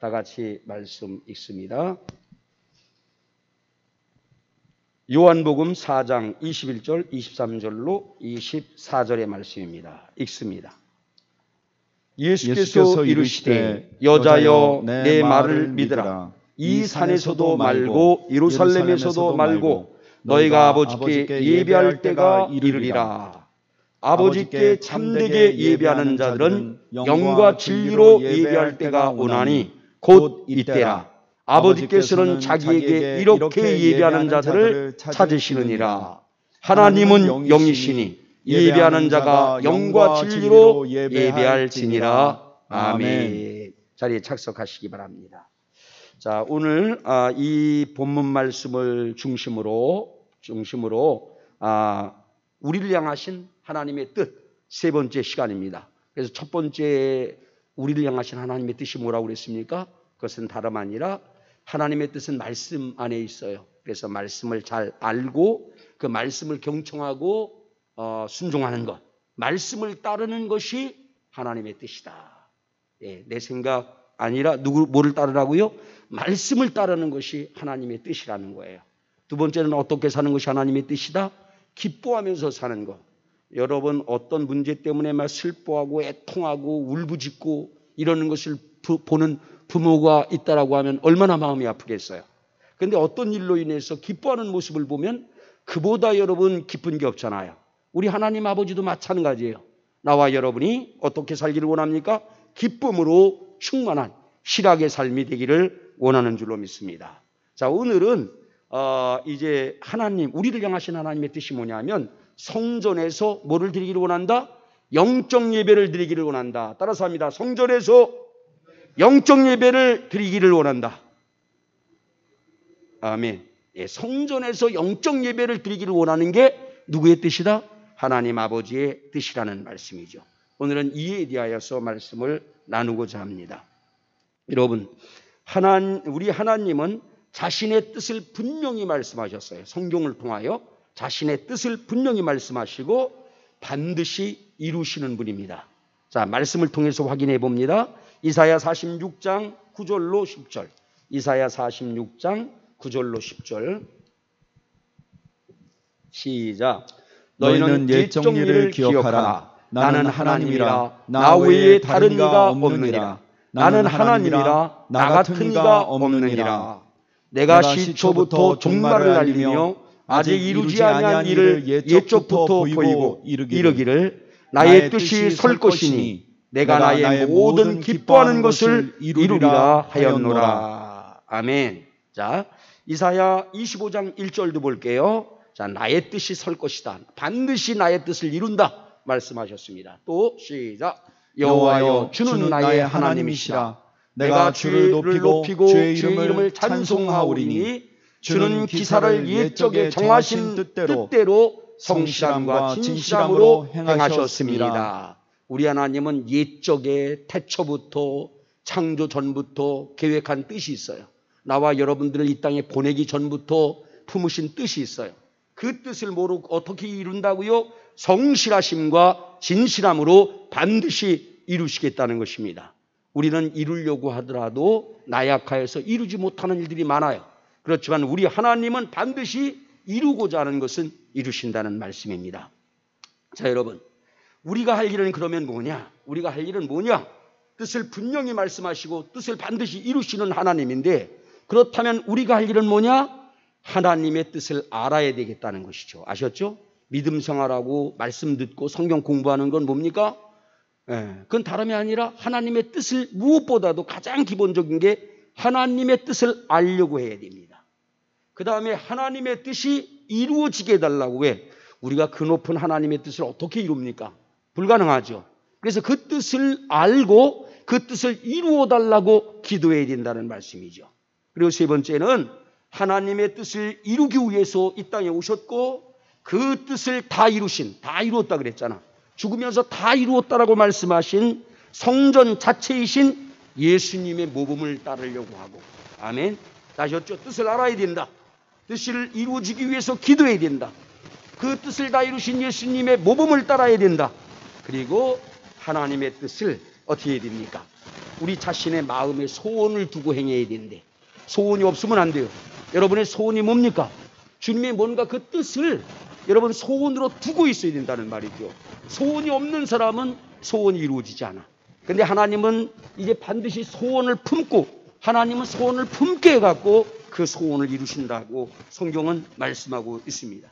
다 같이 말씀 읽습니다. 요한복음 4장 21절, 23절로 24절의 말씀입니다. 읽습니다. 예수께서 이르시되 여자여 내 말을 믿으라. 이 산에서도 말고 예루살렘에서도 말고 너희가 아버지께 예배할 때가 이르리라. 아버지께 참되게 예배하는 자들은 영과 진리로 예배할 때가 오나니 곧 이때라. 아버지께서는 자기에게 이렇게 예배하는 자들을 찾으시느니라. 하나님은 영이시니 예배하는 자가 영과 진리로 예배할지니라. 아멘. 자리에 착석하시기 바랍니다. 자, 오늘 이 본문 말씀을 중심으로 우리를 향하신 하나님의 뜻 세 번째 시간입니다. 그래서 첫 번째 우리를 향하신 하나님의 뜻이 뭐라고 그랬습니까? 그것은 다름 아니라 하나님의 뜻은 말씀 안에 있어요. 그래서 말씀을 잘 알고 그 말씀을 경청하고 순종하는 것, 말씀을 따르는 것이 하나님의 뜻이다. 예, 내 생각 아니라 뭐를 따르라고요? 말씀을 따르는 것이 하나님의 뜻이라는 거예요. 두 번째는 어떻게 사는 것이 하나님의 뜻이다? 기뻐하면서 사는 것. 여러분 어떤 문제 때문에 막 슬퍼하고 애통하고 울부짖고 이러는 것을 보는 부모가 있다라고 하면 얼마나 마음이 아프겠어요. 그런데 어떤 일로 인해서 기뻐하는 모습을 보면 그보다 여러분 기쁜 게 없잖아요. 우리 하나님 아버지도 마찬가지예요. 나와 여러분이 어떻게 살기를 원합니까? 기쁨으로 충만한 실학의 삶이 되기를 원하는 줄로 믿습니다. 자, 오늘은 이제 하나님, 우리를 향하신 하나님의 뜻이 뭐냐면 성전에서 뭐를 드리기를 원한다? 영적 예배를 드리기를 원한다. 따라서 합니다. 성전에서 영적 예배를 드리기를 원한다. 아멘. 예, 성전에서 영적 예배를 드리기를 원하는 게 누구의 뜻이다? 하나님 아버지의 뜻이라는 말씀이죠. 오늘은 이에 대하여서 말씀을 나누고자 합니다. 여러분, 우리 하나님은 자신의 뜻을 분명히 말씀하셨어요. 성경을 통하여 자신의 뜻을 분명히 말씀하시고 반드시 이루시는 분입니다. 자, 말씀을 통해서 확인해 봅니다. 이사야 46장 9절로 10절. 이사야 46장 9절로 10절. 시작. 너희는 옛 정리를 기억하라. 나는 하나님이라. 나 외에 다른 이가 없느니라. 나는 하나님이라. 나 같은 이가 없느니라. 내가 시초부터 종말을 알리며 아직 이루지 아니한 일을 옛적부터 보이고 이르기를 나의 뜻이 설 것이니 내가 나의 모든 기뻐하는 것을 이루리라 하였노라. 아멘. 자, 이사야 25장 1절도 볼게요. 자, 나의 뜻이 설 것이다. 반드시 나의 뜻을 이룬다 말씀하셨습니다. 또 시작. 여호와여 주는 나의 하나님이시라. 내가 주를 높이고 주의 이름을 찬송하오리니 주는 기사를 옛적에 정하신 뜻대로 성실함과 진실함으로 행하셨습니다. 우리 하나님은 옛적에 태초부터 창조 전부터 계획한 뜻이 있어요. 나와 여러분들을 이 땅에 보내기 전부터 품으신 뜻이 있어요. 그 뜻을 모르고 어떻게 이룬다고요? 성실하심과 진실함으로 반드시 이루시겠다는 것입니다. 우리는 이루려고 하더라도 나약하여서 이루지 못하는 일들이 많아요. 그렇지만 우리 하나님은 반드시 이루고자 하는 것은 이루신다는 말씀입니다. 자, 여러분, 우리가 할 일은 그러면 뭐냐? 우리가 할 일은 뭐냐? 뜻을 분명히 말씀하시고 뜻을 반드시 이루시는 하나님인데, 그렇다면 우리가 할 일은 뭐냐? 하나님의 뜻을 알아야 되겠다는 것이죠. 아셨죠? 믿음 생활하고 말씀 듣고 성경 공부하는 건 뭡니까? 그건 다름이 아니라 하나님의 뜻을 무엇보다도 가장 기본적인 게 하나님의 뜻을 알려고 해야 됩니다. 그 다음에 하나님의 뜻이 이루어지게 해달라고 해. 우리가 그 높은 하나님의 뜻을 어떻게 이룹니까? 불가능하죠. 그래서 그 뜻을 알고 그 뜻을 이루어 달라고 기도해야 된다는 말씀이죠. 그리고 세 번째는 하나님의 뜻을 이루기 위해서 이 땅에 오셨고 그 뜻을 다 이루었다 그랬잖아. 죽으면서 다 이루었다라고 말씀하신 성전 자체이신 예수님의 모범을 따르려고 하고. 아멘. 아셨죠? 뜻을 알아야 된다. 뜻을 이루어지기 위해서 기도해야 된다. 그 뜻을 다 이루신 예수님의 모범을 따라야 된다. 그리고 하나님의 뜻을 어떻게 해야 됩니까? 우리 자신의 마음에 소원을 두고 행해야 되는데 소원이 없으면 안 돼요. 여러분의 소원이 뭡니까? 주님의 뭔가 그 뜻을 여러분 소원으로 두고 있어야 된다는 말이죠. 소원이 없는 사람은 소원이 이루어지지 않아. 근데 하나님은 이제 반드시 소원을 품고 하나님은 소원을 품게 해갖고 그 소원을 이루신다고 성경은 말씀하고 있습니다.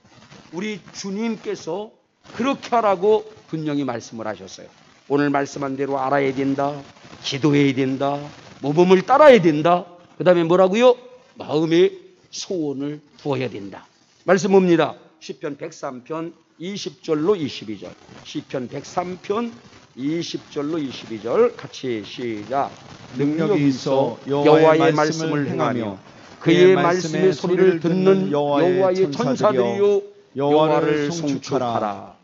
우리 주님께서 그렇게 하라고 분명히 말씀을 하셨어요. 오늘 말씀한 대로 알아야 된다. 기도해야 된다. 모범을 따라야 된다. 그 다음에 뭐라고요? 마음에 소원을 두어야 된다. 말씀 봅니다. 시편 103편 20절로 22절. 시편 103편 20절로 22절 같이 시작. 능력이 있어 여호와의 말씀을 행하며 그의 말씀의 소리를 듣는 여호와의 천사들이요 여호와를 송축하라.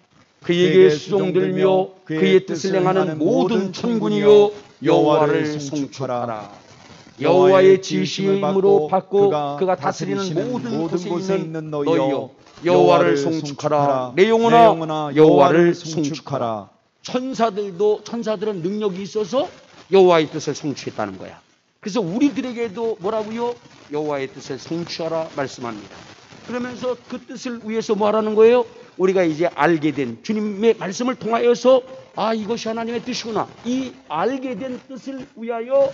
그에게 수종들며 그의 뜻을 행하는 모든 천군이요 여호와를 송축하라. 여호와의 지시임으로 받고 그가 다스리는 모든 곳에 있는 너희여 여호와를 송축하라. 내 영혼아 여호와를 송축하라. 천사들은 능력이 있어서 여호와의 뜻을 성취했다는 거야. 그래서 우리들에게도 뭐라고요? 여호와의 뜻을 성취하라 말씀합니다. 그러면서 그 뜻을 위해서 뭐 하라는 거예요? 우리가 이제 알게 된 주님의 말씀을 통하여서 아 이것이 하나님의 뜻이구나. 이 알게 된 뜻을 위하여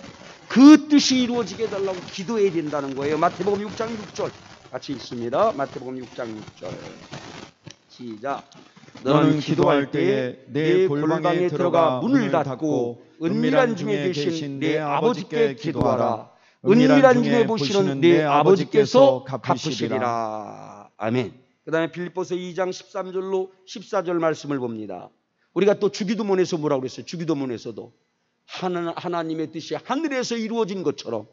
그 뜻이 이루어지게 해달라고 기도해야 된다는 거예요. 마태복음 6장 6절 같이 읽습니다. 마태복음 6장 6절 시작. 너는 기도할 때에 내 골방에 들어가 문을 닫고 은밀한 중에 계신 내 아버지께 기도하라. 은밀한 중에 보시는 내 아버지께서 갚으시리라. 아멘. 그 다음에 빌립보서 2장 13절로 14절 말씀을 봅니다. 우리가 또 주기도문에서 뭐라고 그랬어요? 주기도문에서도 하나님의 뜻이 하늘에서 이루어진 것처럼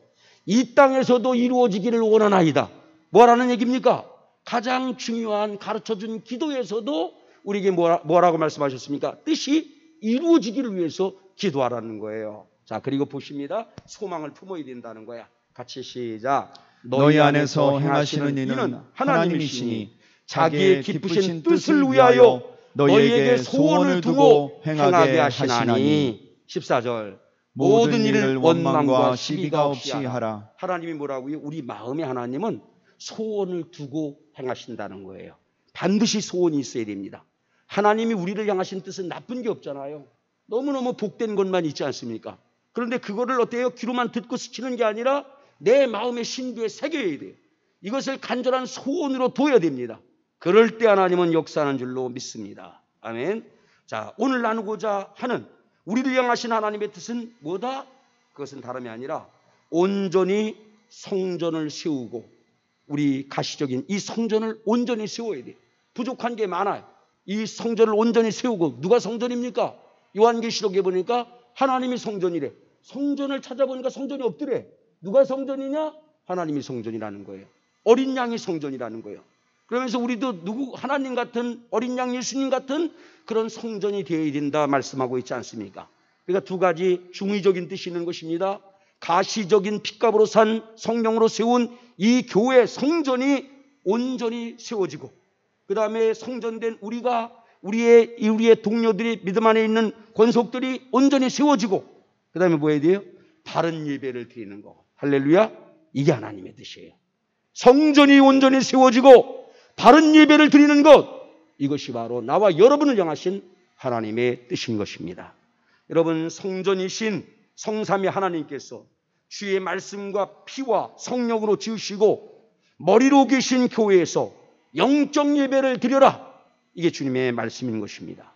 이 땅에서도 이루어지기를 원하나이다. 뭐라는 얘기입니까? 가장 중요한 가르쳐준 기도에서도 우리에게 뭐라고 말씀하셨습니까? 뜻이 이루어지기를 위해서 기도하라는 거예요. 자, 그리고 보십니다. 소망을 품어야 된다는 거야. 같이 시작. 너희 안에서 행하시는 이는 하나님이시니 자기의 기쁘신 뜻을 위하여 너희에게 소원을 두고 행하게 하시나니. 14절. 모든 일을 원망과 시비가 없이 하라. 하나님이 뭐라고요? 우리 마음의 하나님은 소원을 두고 행하신다는 거예요. 반드시 소원이 있어야 됩니다. 하나님이 우리를 향하신 뜻은 나쁜 게 없잖아요. 너무너무 복된 것만 있지 않습니까? 그런데 그거를 어때요? 귀로만 듣고 스치는 게 아니라 내 마음의 신비에 새겨야 돼요. 이것을 간절한 소원으로 둬야 됩니다. 그럴 때 하나님은 역사하는 줄로 믿습니다. 아멘. 자, 오늘 나누고자 하는 우리를 향하신 하나님의 뜻은 뭐다? 그것은 다름이 아니라 온전히 성전을 세우고 우리 가시적인 이 성전을 온전히 세워야 돼요. 부족한 게 많아요. 이 성전을 온전히 세우고 누가 성전입니까? 요한계시록에 보니까 하나님이 성전이래. 성전을 찾아보니까 성전이 없더래. 누가 성전이냐? 하나님이 성전이라는 거예요. 어린 양이 성전이라는 거예요. 그러면서 우리도 하나님 같은 어린 양 예수님 같은 그런 성전이 되어야 된다 말씀하고 있지 않습니까? 그러니까 두 가지 중의적인 뜻이 있는 것입니다. 가시적인 핏값으로 산 성령으로 세운 이 교회 성전이 온전히 세워지고 그 다음에 성전된 우리의 동료들이 믿음 안에 있는 권속들이 온전히 세워지고 그 다음에 뭐 해야 돼요? 바른 예배를 드리는 거. 할렐루야. 이게 하나님의 뜻이에요. 성전이 온전히 세워지고 바른 예배를 드리는 것. 이것이 바로 나와 여러분을 향하신 하나님의 뜻인 것입니다. 여러분 성전이신 성삼위 하나님께서 주의 말씀과 피와 성령으로 지으시고 머리로 계신 교회에서 영적 예배를 드려라. 이게 주님의 말씀인 것입니다.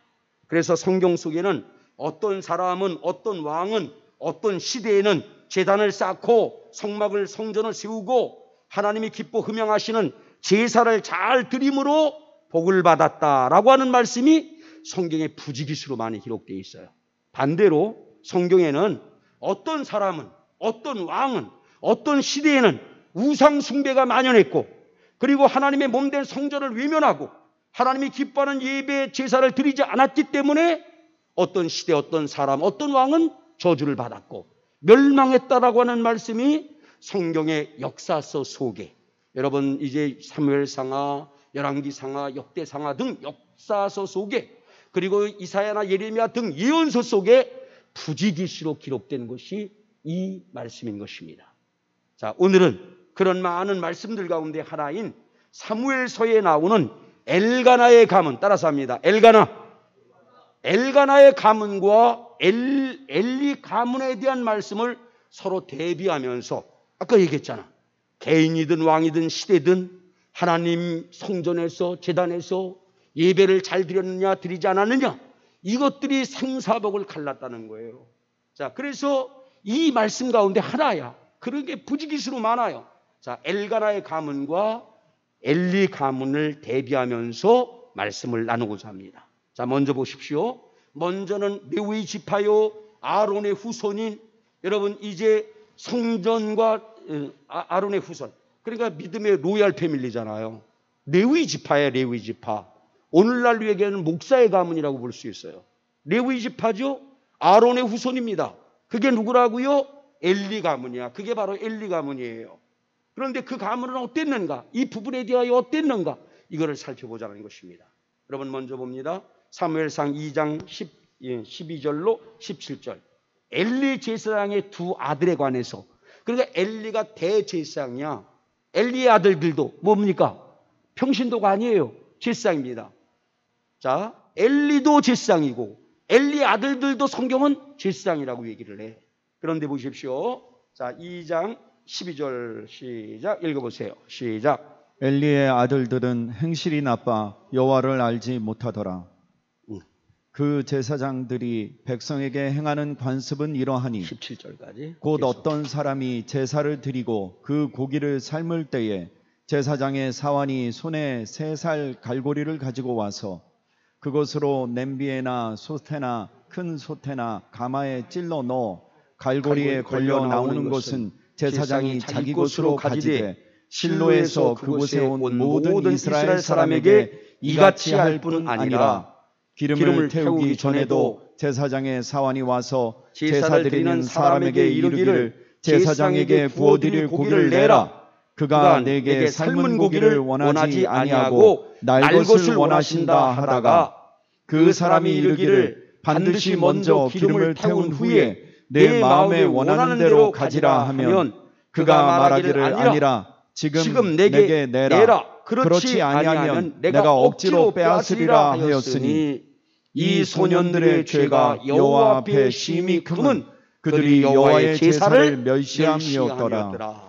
그래서 성경 속에는 어떤 사람은 어떤 왕은 어떤 시대에는 제단을 쌓고 성전을 세우고 하나님이 기뻐 흠양하시는 제사를 잘 드림으로 복을 받았다라고 하는 말씀이 성경에 부지기수로 많이 기록되어 있어요. 반대로 성경에는 어떤 사람은 어떤 왕은 어떤 시대에는 우상 숭배가 만연했고 그리고 하나님의 몸된 성전을 외면하고 하나님이 기뻐하는 예배 제사를 드리지 않았기 때문에 어떤 시대 어떤 사람 어떤 왕은 저주를 받았고 멸망했다라고 하는 말씀이 성경의 역사서 속에 여러분 이제 사무엘상하 열왕기상하 역대상하 등 역사서 속에 그리고 이사야나 예레미야 등 예언서 속에 부지기시로 기록된 것이 이 말씀인 것입니다. 자, 오늘은 그런 많은 말씀들 가운데 하나인 사무엘서에 나오는 엘가나의 가문, 따라서 합니다. 엘가나의 가문과 엘리 가문에 대한 말씀을 서로 대비하면서, 아까 얘기했잖아. 개인이든 왕이든 시대든 하나님 성전에서 제단에서 예배를 잘 드렸느냐 드리지 않았느냐, 이것들이 생사복을 갈랐다는 거예요. 자, 그래서 이 말씀 가운데 하나야. 그런 게 부지기수로 많아요. 자, 엘가나의 가문과 엘리 가문을 대비하면서 말씀을 나누고자 합니다. 자, 먼저 보십시오. 먼저는 레위 지파요, 아론의 후손인, 여러분 이제 성전과 아론의 후손, 그러니까 믿음의 로얄 패밀리잖아요. 레위 지파예요. 레위 지파. 오늘날 얘기하는 목사의 가문이라고 볼 수 있어요. 레위 지파죠. 아론의 후손입니다. 그게 누구라고요? 엘리 가문이야. 그게 바로 엘리 가문이에요. 그런데 그 가문은 어땠는가? 이 부분에 대하여 어땠는가? 이거를 살펴보자는 것입니다. 여러분 먼저 봅니다. 사무엘상 2장 12절로 17절. 엘리 제사장의 두 아들에 관해서, 그러니까 엘리가 대제사장이야. 엘리의 아들들도 뭡니까? 평신도가 아니에요. 제사장입니다. 자, 엘리도 제사장이고 엘리의 아들들도 성경은 제사장이라고 얘기를 해. 그런데 보십시오. 자, 2장 12절 시작 읽어보세요. 시작. 엘리의 아들들은 행실이 나빠 여호와를 알지 못하더라. 그 제사장들이 백성에게 행하는 관습은 이러하니 17절까지 곧 어떤 사람이 제사를 드리고 그 고기를 삶을 때에 제사장의 사환이 손에 3살 갈고리를 가지고 와서 그것으로 냄비에나 솥에나 큰 솥에나 가마에 찔러 넣어 갈고리에 걸려 나오는 것은 제사장이 자기 것으로 가지되 실로에서 그곳에 온 모든 이스라엘 사람에게 이같이 할 뿐 아니라 기름을 태우기 전에도 제사장의 사환이 와서 제사 드리는 사람에게 이르기를 제사장에게 구워드릴 고기를 내라. 그가 내게 삶은 고기를 원하지 아니하고 날 것을 원하신다 하다가 그 사람이 이르기를 반드시 먼저 기름을 태운 후에 내 마음에 원하는 대로 가지라 하면 그가 말하기를 아니라 지금 내게 내라. 그렇지 아니하면 내가 억지로 빼앗으리라 하였으니 이 소년들의 죄가 여호와 앞에 심히 크면 그들이 여호와의 제사를 멸시함이었더라.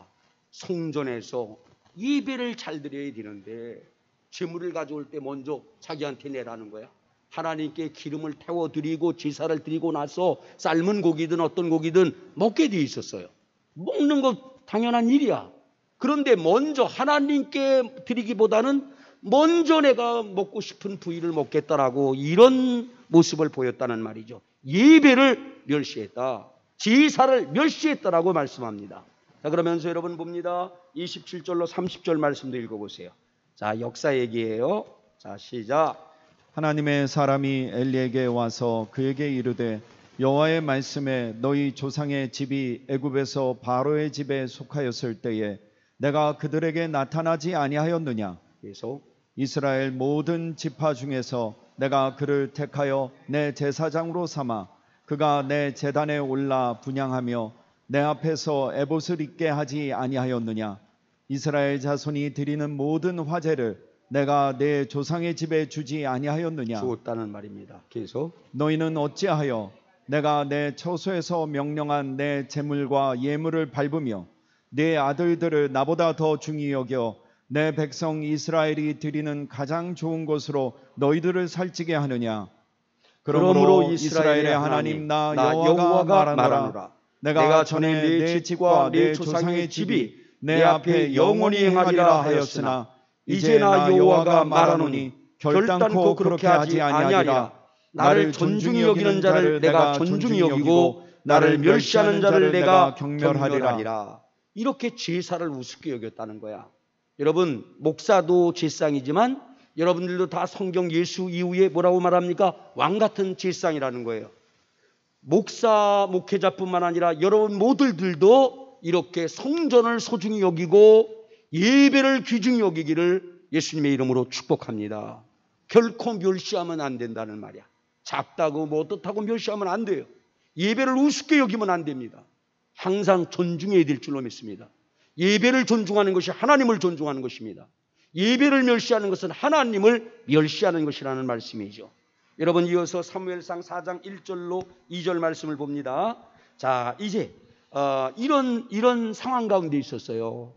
성전에서 예배를 잘 드려야 되는데 제물을 가져올 때 먼저 자기한테 내라는 거야. 하나님께 기름을 태워드리고 제사를 드리고 나서 삶은 고기든 어떤 고기든 먹게 돼 있었어요. 먹는 거 당연한 일이야. 그런데 먼저 하나님께 드리기보다는 먼저 내가 먹고 싶은 부위를 먹겠다라고 이런 모습을 보였다는 말이죠. 예배를 멸시했다. 제사를 멸시했다라고 말씀합니다. 자, 그러면서 여러분 봅니다. 27절로 30절 말씀도 읽어보세요. 자, 역사 얘기예요. 자, 시작. 하나님의 사람이 엘리에게 와서 그에게 이르되 여호와의 말씀에 너희 조상의 집이 애굽에서 바로의 집에 속하였을 때에 내가 그들에게 나타나지 아니하였느냐. 계속. 이스라엘 모든 지파 중에서 내가 그를 택하여 내 제사장으로 삼아 그가 내 제단에 올라 분향하며 내 앞에서 에봇을 입게 하지 아니하였느냐. 이스라엘 자손이 드리는 모든 화제를 내가 내 조상의 집에 주지 아니하였느냐. 주었다는 말입니다. 계속. 너희는 어찌하여 내가 내 처소에서 명령한 내 제물과 예물을 밟으며 내 아들들을 나보다 더 중히 여겨 내 백성 이스라엘이 드리는 가장 좋은 것으로 너희들을 살찌게 하느냐. 그러므로 이스라엘의 하나님 나 여호와가 말하노라. 내가 전에 내 집과 내 조상의 집이 내 앞에 영원히 행하리라 하였으나 이제 나 여호와가 말하노니 결단코 그렇게 하지 아니하리라. 나를 존중히 여기는 자를 내가 존중히 여기고 나를 멸시하는 자를 내가 경멸하리라. 이렇게 제사를 우습게 여겼다는 거야. 여러분, 목사도 제사장이지만 여러분들도 다 성경 예수 이후에 뭐라고 말합니까? 왕 같은 제사장이라는 거예요. 목사, 목회자뿐만 아니라 여러분 모두들도 이렇게 성전을 소중히 여기고 예배를 귀중히 여기기를 예수님의 이름으로 축복합니다. 결코 멸시하면 안 된다는 말이야. 작다고 뭐 어떻다고 멸시하면 안 돼요. 예배를 우습게 여기면 안 됩니다. 항상 존중해야 될 줄로 믿습니다. 예배를 존중하는 것이 하나님을 존중하는 것입니다. 예배를 멸시하는 것은 하나님을 멸시하는 것이라는 말씀이죠. 여러분, 이어서 사무엘상 4장 1절로 2절 말씀을 봅니다. 자, 이제 이런 상황 가운데 있었어요.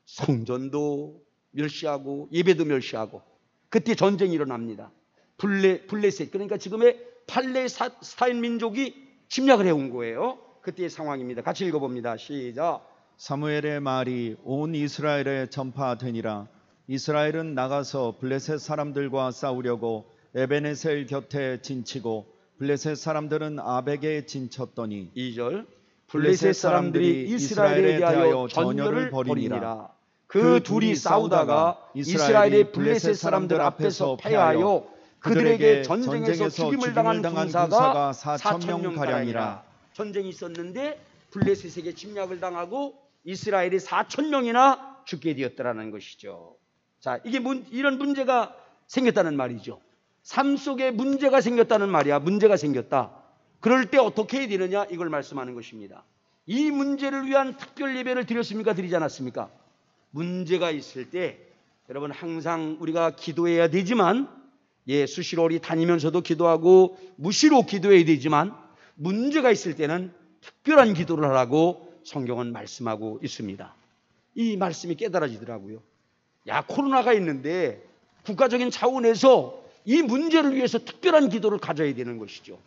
성전도 멸시하고 예배도 멸시하고. 그때 전쟁이 일어납니다. 블레셋, 그러니까 지금의 팔레스타인 민족이 침략을 해온 거예요. 그때의 상황입니다. 같이 읽어봅니다. 시작. 사무엘의 말이 온 이스라엘에 전파되니라. 이스라엘은 나가서 블레셋 사람들과 싸우려고 에베네셀 곁에 진치고 블레셋 사람들은 아벡에 진쳤더니 2절. 블레셋 사람들이 이스라엘에 대하여 전열을 벌이니라. 그 둘이 싸우다가 이스라엘의 블레셋 사람들 앞에서 패하여 그들에게 전쟁에서 죽임을 당한 군사가 4,000명 가량이라. 전쟁이 있었는데 블레셋에게 침략을 당하고 이스라엘이 4,000명이나 죽게 되었다라는 것이죠. 자, 이게 이런 문제가 생겼다는 말이죠. 삶 속에 문제가 생겼다는 말이야. 문제가 생겼다. 그럴 때 어떻게 해야 되느냐, 이걸 말씀하는 것입니다. 이 문제를 위한 특별 예배를 드렸습니까? 드리지 않았습니까? 문제가 있을 때 여러분 항상 우리가 기도해야 되지만, 수시로 우리 다니면서도 기도하고 무시로 기도해야 되지만, 문제가 있을 때는 특별한 기도를 하라고 성경은 말씀하고 있습니다. 이 말씀이 깨달아지더라고요. 야, 코로나가 있는데 국가적인 차원에서 이 문제를 위해서 특별한 기도를 가져야 되는 것이죠.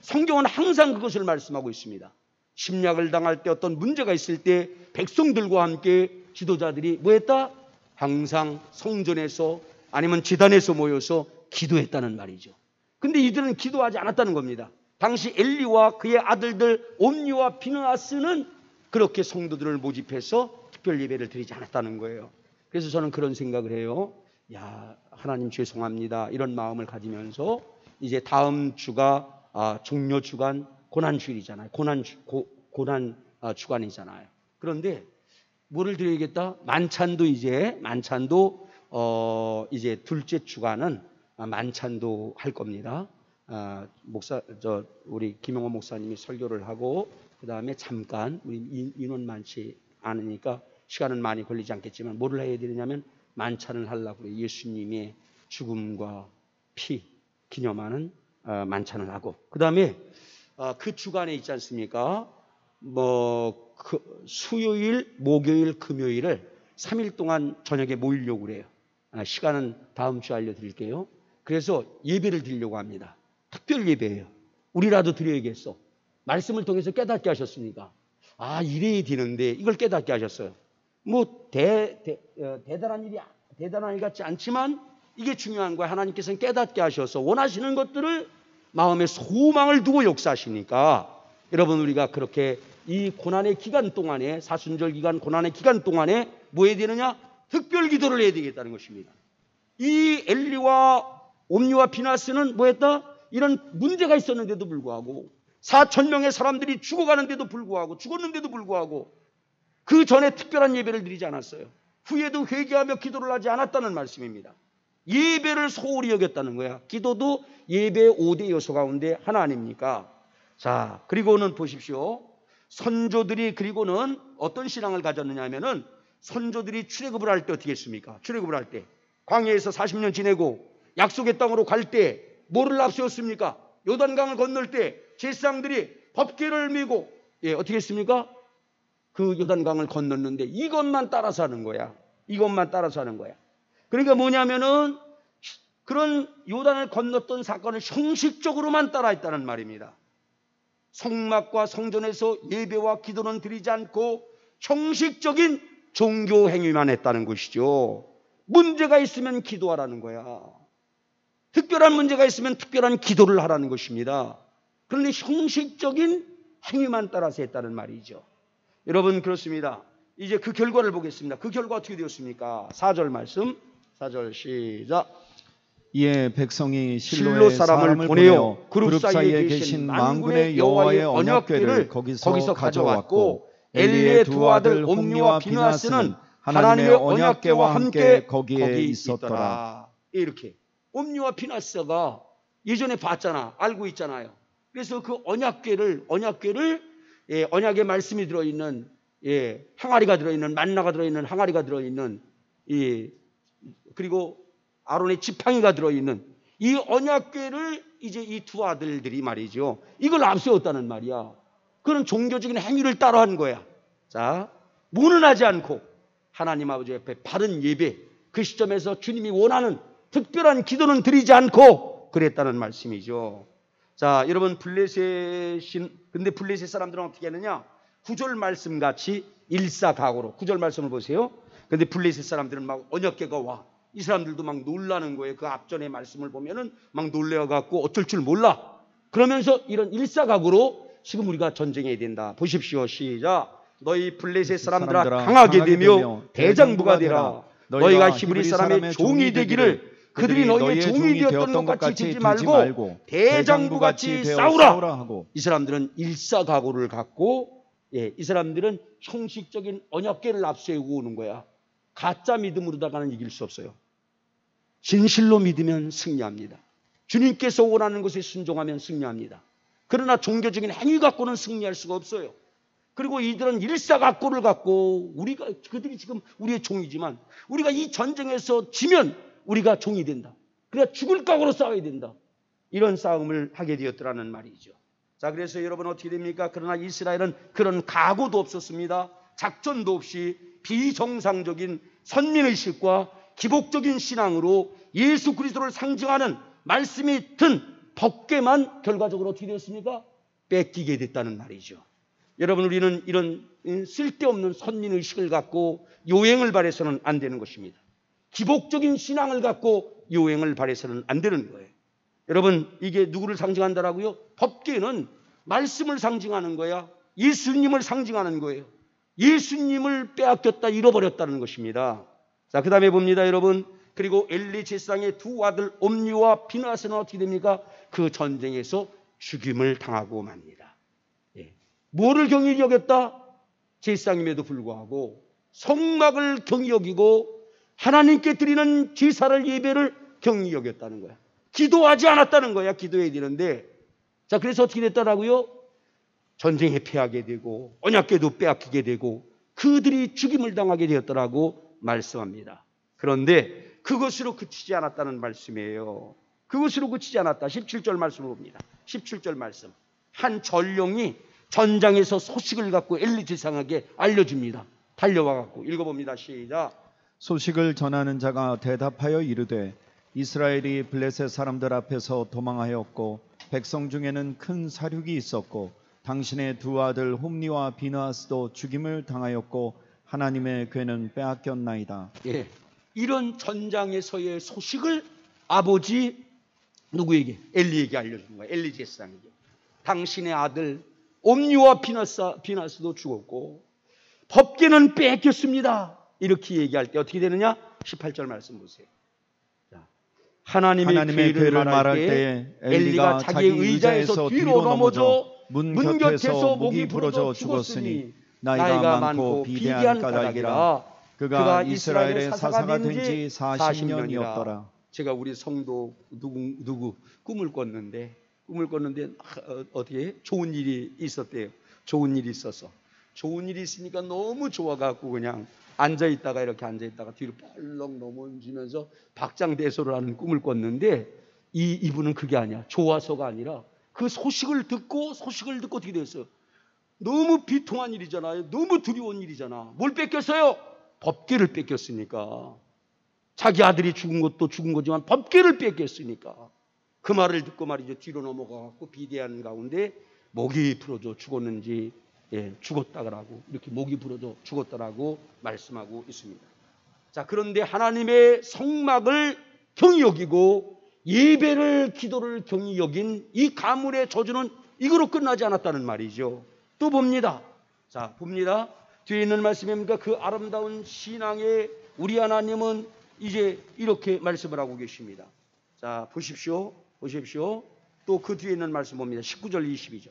성경은 항상 그것을 말씀하고 있습니다. 침략을 당할 때, 어떤 문제가 있을 때 백성들과 함께 지도자들이 뭐 했다? 항상 성전에서 아니면 제단에서 모여서 기도했다는 말이죠. 근데 이들은 기도하지 않았다는 겁니다. 당시 엘리와 그의 아들들 옴니와 비느하스는 그렇게 성도들을 모집해서 특별 예배를 드리지 않았다는 거예요. 그래서 저는 그런 생각을 해요. 야, 하나님 죄송합니다, 이런 마음을 가지면서 이제 다음 주가 종려 주간 고난 주일이잖아요. 고난 주간이잖아요. 그런데 뭐를 드려야겠다? 만찬도 이제 둘째 주간은 만찬도 할 겁니다. 우리 김영호 목사님이 설교를 하고, 그 다음에 잠깐, 우리 인원 많지 않으니까 시간은 많이 걸리지 않겠지만 뭐를 해야 되느냐면 만찬을 하려고 그래요. 예수님의 죽음과 피 기념하는 만찬을 하고, 그 다음에 그 주간에 있지 않습니까? 수요일, 목요일, 금요일을 3일 동안 저녁에 모이려고 그래요. 시간은 다음 주에 알려드릴게요. 그래서 예배를 드리려고 합니다. 특별 예배예요. 우리라도 드려야겠어. 말씀을 통해서 깨닫게 하셨으니까. 이래야 되는데 이걸 깨닫게 하셨어요. 대단한 일 같지 않지만 이게 중요한 거야. 하나님께서는 깨닫게 하셔서 원하시는 것들을 마음에 소망을 두고 역사하시니까, 여러분 우리가 그렇게 이 고난의 기간 동안에, 사순절 기간 고난의 기간 동안에 뭐 해야 되느냐? 특별 기도를 해야 되겠다는 것입니다. 이 엘리와 옴니와 비나스는 뭐 했다? 이런 문제가 있었는데도 불구하고, 4,000명의 사람들이 죽었는데도 불구하고 그 전에 특별한 예배를 드리지 않았어요. 후에도 회개하며 기도를 하지 않았다는 말씀입니다. 예배를 소홀히 여겼다는 거야. 기도도 예배의 5대 요소 가운데 하나 아닙니까? 자, 그리고는 보십시오. 선조들이 그리고는 어떤 신앙을 가졌느냐 하면은, 선조들이 출애굽을 할 때 어떻게 했습니까? 출애굽을 할 때 광야에서 40년 지내고 약속의 땅으로 갈 때 뭐를 앞세웠습니까? 요단강을 건널 때 제사장들이 법궤를 메고 어떻게 했습니까? 그 요단강을 건넜는데 이것만 따라서 하는 거야. 그러니까 뭐냐면은 그런 요단을 건넜던 사건을 형식적으로만 따라했다는 말입니다. 성막과 성전에서 예배와 기도는 드리지 않고 형식적인 종교 행위만 했다는 것이죠. 문제가 있으면 기도하라는 거야. 특별한 문제가 있으면 특별한 기도를 하라는 것입니다. 그런데 형식적인 행위만 따라서 했다는 말이죠. 여러분, 그렇습니다. 이제 그 결과를 보겠습니다. 그 결과 어떻게 되었습니까? 4절 말씀, 4절 시작. 이에 백성이 실로 사람을 보내어 그룹 사이에 계신 만군의 여호와의 언약궤를 거기서 가져왔고, 엘리의 두 아들 옴니와 비느하스는 하나님의 언약궤와 함께 거기에 있었더라. 이렇게 옴니와 비느하스가 예전에 봤잖아, 알고 있잖아요. 그래서 그 언약궤를 언약의 말씀이 들어있는 항아리가 들어있는 만나가 들어있는 항아리가 들어있는 그리고 아론의 지팡이가 들어있는 이 언약궤를 이제 이 두 아들들이 말이죠. 이걸 앞세웠다는 말이야. 그런 종교적인 행위를 따라한 거야. 자, 무능하지 않고 하나님 아버지 옆에 바른 예배, 그 시점에서 주님이 원하는 특별한 기도는 드리지 않고 그랬다는 말씀이죠. 자, 여러분 근데 블레셋 사람들은 어떻게 했느냐? 9절 말씀 같이 일사각오로 9절 말씀을 보세요. 근데 블레셋 사람들은 막 언약궤가 와. 이 사람들도 막 놀라는 거예요. 그 앞전의 말씀을 보면은 막 놀래어갖고 어쩔 줄 몰라. 그러면서 이런 일사각오로 지금 우리가 전쟁해야 된다. 보십시오. 시작. 너희 블레셋 사람들아 강하게 되며 대장부가 되라. 너희가 히브리 사람의 종이 되기를 그들이 너희의 종이 되었던 것 같이 두지 말고 대장부같이 싸우라. 이 사람들은 일사각오를 갖고 이 사람들은 형식적인 언약궤를 앞세우고 오는 거야. 가짜 믿음으로다가는 이길 수 없어요. 진실로 믿으면 승리합니다. 주님께서 원하는 것에 순종하면 승리합니다. 그러나 종교적인 행위 갖고는 승리할 수가 없어요. 그리고 이들은 일사각오를 갖고 그들이 지금 우리의 종이지만 우리가 이 전쟁에서 지면 우리가 종이 된다. 그러니까 죽을 각오로 싸워야 된다. 이런 싸움을 하게 되었더라는 말이죠. 자, 그래서 여러분 어떻게 됩니까? 그러나 이스라엘은 그런 각오도 없었습니다. 작전도 없이 비정상적인 선민의식과 기복적인 신앙으로 예수 그리스도를 상징하는 말씀이 든 법궤만 결과적으로 어떻게 되었습니까? 뺏기게 됐다는 말이죠. 여러분, 우리는 이런 쓸데없는 선민의식을 갖고 요행을 발해서는 안 되는 것입니다. 기복적인 신앙을 갖고 요행을 발해서는 안 되는 거예요. 여러분, 이게 누구를 상징한다라고요? 법궤는 말씀을 상징하는 거야. 예수님을 상징하는 거예요. 예수님을 빼앗겼다, 잃어버렸다는 것입니다. 자, 그 다음에 봅니다, 여러분. 그리고 엘리 제사장의 두 아들 옴니와 비느하스는 어떻게 됩니까? 그 전쟁에서 죽임을 당하고 맙니다. 뭐를 경히 여겼다? 제사장임에도 불구하고 성막을 경히 여기고 하나님께 드리는 제사를 예배를 경히 여겼다는 거야. 기도하지 않았다는 거야. 기도해야 되는데. 자, 그래서 어떻게 됐다라고요? 전쟁에 패하게 되고 언약궤도 빼앗기게 되고 그들이 죽임을 당하게 되었더라고 말씀합니다. 그런데 그것으로 그치지 않았다는 말씀이에요. 그것으로 그치지 않았다. 17절 말씀을 봅니다. 17절 말씀. 한 전령이 전장에서 소식을 갖고 엘리 제사장에게 알려줍니다. 달려와 갖고 읽어봅니다. 시작. 소식을 전하는 자가 대답하여 이르되 이스라엘이 블레셋 사람들 앞에서 도망하였고 백성 중에는 큰 사륙이 있었고 당신의 두 아들 홈니와 비느하스도 죽임을 당하였고 하나님의 궤는 빼앗겼나이다. 이런 전장에서의 소식을 아버지 누구에게? 엘리에게 알려준 거예요. 엘리 제사장에게. 당신의 아들 옴니와 비느하스도 죽었고 법궤는 뺏겼습니다. 이렇게 얘기할 때 어떻게 되느냐? 18절 말씀 보세요. 하나님의 궤를 말할 때에 엘리가 자기의 의자에서 뒤로 넘어져 문 곁에서 목이 부러져 죽었으니 나이가 많고 비대한 까닭이라. 그가 이스라엘의 사사가 된 지 40년이었더라. 제가 우리 성도 누구 꿈을 꿨는데 어떻게 좋은 일이 있었대요. 좋은 일이 있어서 좋은 일이 있으니까 너무 좋아갖고 그냥 앉아있다가 이렇게 앉아있다가 뒤로 펄럭 넘어지면서 박장대소를 하는 꿈을 꿨는데 이분은 그게 아니야. 좋아서가 아니라 그 소식을 듣고 어떻게 됐어요? 너무 비통한 일이잖아요. 너무 두려운 일이잖아. 뭘 뺏겼어요? 법궤를 뺏겼으니까. 자기 아들이 죽은 것도 죽은 거지만 법궤를 뺏겼으니까. 그 말을 듣고 말이죠. 뒤로 넘어가고 비대한 가운데 목이 부러져 죽었는지 죽었다라고 이렇게 목이 부러져 죽었다라고 말씀하고 있습니다. 자, 그런데 하나님의 성막을 경히 여기고 예배를 기도를 경히 여긴 이 가문의 저주는 이거로 끝나지 않았다는 말이죠. 또 봅니다. 자, 봅니다. 뒤에 있는 말씀입니까? 그 아름다운 신앙의 우리 하나님은 이제 이렇게 말씀을 하고 계십니다. 자, 보십시오. 또 그 뒤에 있는 말씀 봅니다. 19절 22절.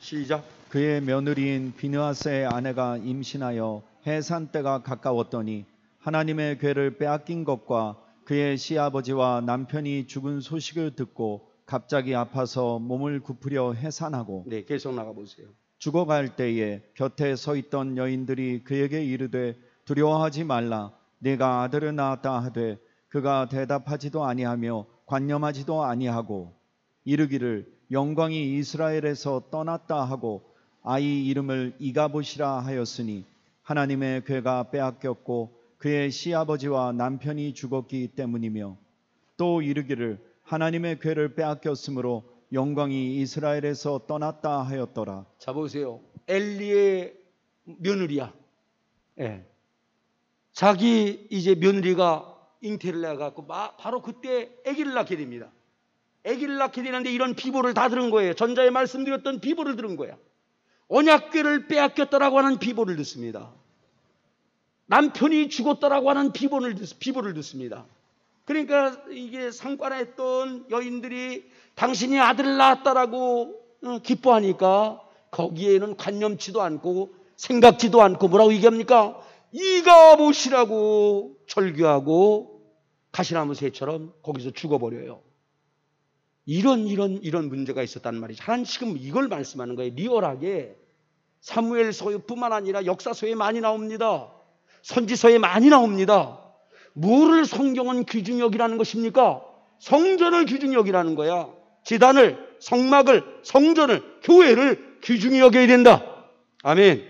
시작. 그의 며느리인 비느하스의 아내가 임신하여 해산 때가 가까웠더니 하나님의 궤를 빼앗긴 것과 그의 시아버지와 남편이 죽은 소식을 듣고 갑자기 아파서 몸을 굽으려 해산하고 네, 계속 나가보세요. 죽어갈 때에 곁에 서 있던 여인들이 그에게 이르되 두려워하지 말라 네가 아들을 낳았다 하되 그가 대답하지도 아니하며 관념하지도 아니하고 이르기를 영광이 이스라엘에서 떠났다 하고 아이 이름을 이가봇이라 하였으니 하나님의 괴가 빼앗겼고 그의 시아버지와 남편이 죽었기 때문이며 또 이르기를 하나님의 괴를 빼앗겼으므로 영광이 이스라엘에서 떠났다 하였더라. 자 보세요. 엘리의 며느리야. 예. 자기 이제 며느리가 잉태를 해갖고 바로 그때 아기를 낳게 됩니다. 아기를 낳게 되는데 이런 비보를 다 들은 거예요. 전자에 말씀드렸던 비보를 들은 거야. 언약궤를 빼앗겼다라고 하는 비보를 듣습니다. 남편이 죽었다라고 하는 비보를 듣습니다. 그러니까 이게 상관에 있던 여인들이 당신이 아들을 낳았다라고 기뻐하니까 거기에는 관념치도 않고 생각지도 않고 뭐라고 얘기합니까? 이가봇이라고 절규하고 가시나무 새처럼 거기서 죽어버려요. 이런 문제가 있었단 말이죠. 하나님 지금 이걸 말씀하는 거예요. 리얼하게 사무엘서뿐만 아니라 역사서에 많이 나옵니다. 선지서에 많이 나옵니다. 뭐를 성경은 귀중히 여기라는 것입니까? 성전을 귀중히 여기라는 거야. 제단을, 성막을, 성전을, 교회를 귀중히 여겨야 된다. 아멘.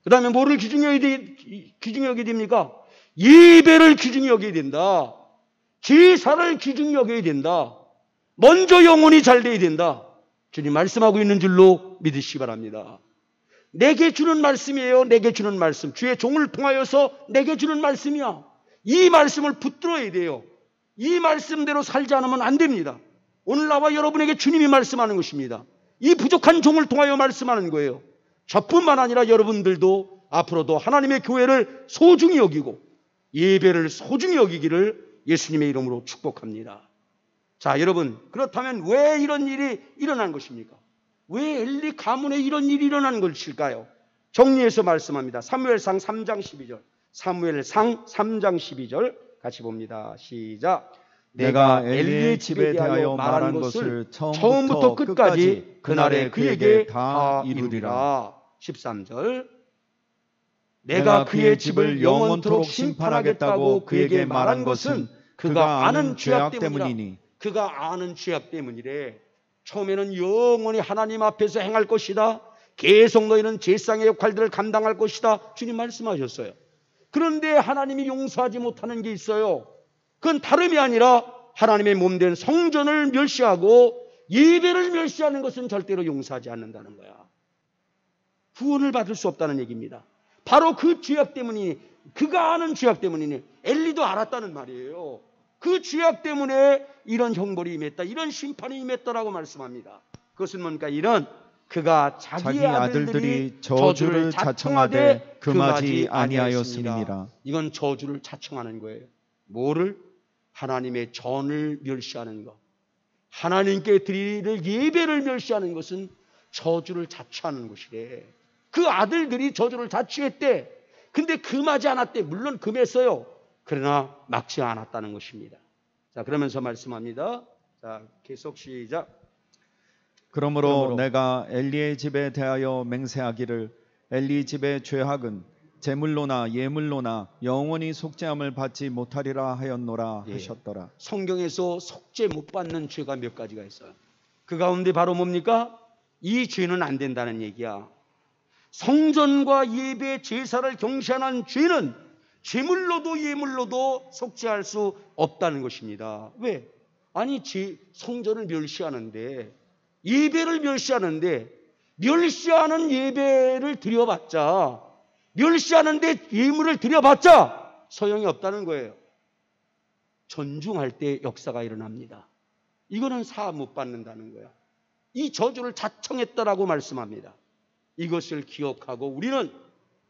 그 다음에 뭐를 귀중히 여겨야 됩니까? 예배를 귀중히 여겨야 된다. 제사를 귀중히 여겨야 된다. 먼저 영혼이 잘 돼야 된다. 주님 말씀하고 있는 줄로 믿으시기 바랍니다. 내게 주는 말씀이에요. 내게 주는 말씀. 주의 종을 통하여서 내게 주는 말씀이야. 이 말씀을 붙들어야 돼요. 이 말씀대로 살지 않으면 안 됩니다. 오늘 나와 여러분에게 주님이 말씀하는 것입니다. 이 부족한 종을 통하여 말씀하는 거예요. 저뿐만 아니라 여러분들도 앞으로도 하나님의 교회를 소중히 여기고 예배를 소중히 여기기를 예수님의 이름으로 축복합니다. 자, 여러분, 그렇다면 왜 이런 일이 일어난 것입니까? 왜 엘리 가문에 이런 일이 일어난 것일까요? 정리해서 말씀합니다. 사무엘상 3장 12절. 사무엘상 3장 12절 같이 봅니다. 시작. 내가 엘리의 집에 대하여 말한 것을 처음부터 끝까지 그날에 그에게 다 이루리라. 13절. 내가 그의 집을 영원토록 심판하겠다고 그에게 말한 것은 그가 아는 죄악 때문이니. 그가 아는 죄악 때문이래. 처음에는 영원히 하나님 앞에서 행할 것이다. 계속 너희는 제사장의 역할들을 감당할 것이다. 주님 말씀하셨어요. 그런데 하나님이 용서하지 못하는 게 있어요. 그건 다름이 아니라 하나님의 몸된 성전을 멸시하고 예배를 멸시하는 것은 절대로 용서하지 않는다는 거야. 구원을 받을 수 없다는 얘기입니다. 바로 그 죄악 때문이니, 그가 아는 죄악 때문이니, 엘리도 알았다는 말이에요. 그 죄악 때문에 이런 형벌이 임했다, 이런 심판이 임했다라고 말씀합니다. 그것은 뭔가 이런 그가 자기 아들들이 저주를 자청하되 금하지 아니하였음이니라. 이건 저주를 자청하는 거예요. 뭐를? 하나님의 전을 멸시하는 것. 하나님께 드릴 예배를 멸시하는 것은 저주를 자초하는 것이래. 그 아들들이 저주를 자초했대. 근데 금하지 않았대. 물론 금했어요. 그러나 막지 않았다는 것입니다. 자, 그러면서 말씀합니다. 자, 계속 시작. 그러므로 내가 엘리의 집에 대하여 맹세하기를 엘리 집의 죄악은 제물로나 예물로나 영원히 속죄함을 받지 못하리라 하였노라 하셨더라. 성경에서 속죄 못 받는 죄가 몇 가지가 있어요. 그 가운데 바로 뭡니까? 이 죄는 안 된다는 얘기야. 성전과 예배 제사를 경시하는 죄는 제물로도 예물로도 속죄할 수 없다는 것입니다. 왜? 아니 성전을 멸시하는데, 예배를 멸시하는데, 멸시하는 예배를 드려봤자, 멸시하는데 예물을 드려봤자 소용이 없다는 거예요. 존중할 때 역사가 일어납니다. 이거는 사함 못 받는다는 거야. 이 저주를 자청했다라고 말씀합니다. 이것을 기억하고 우리는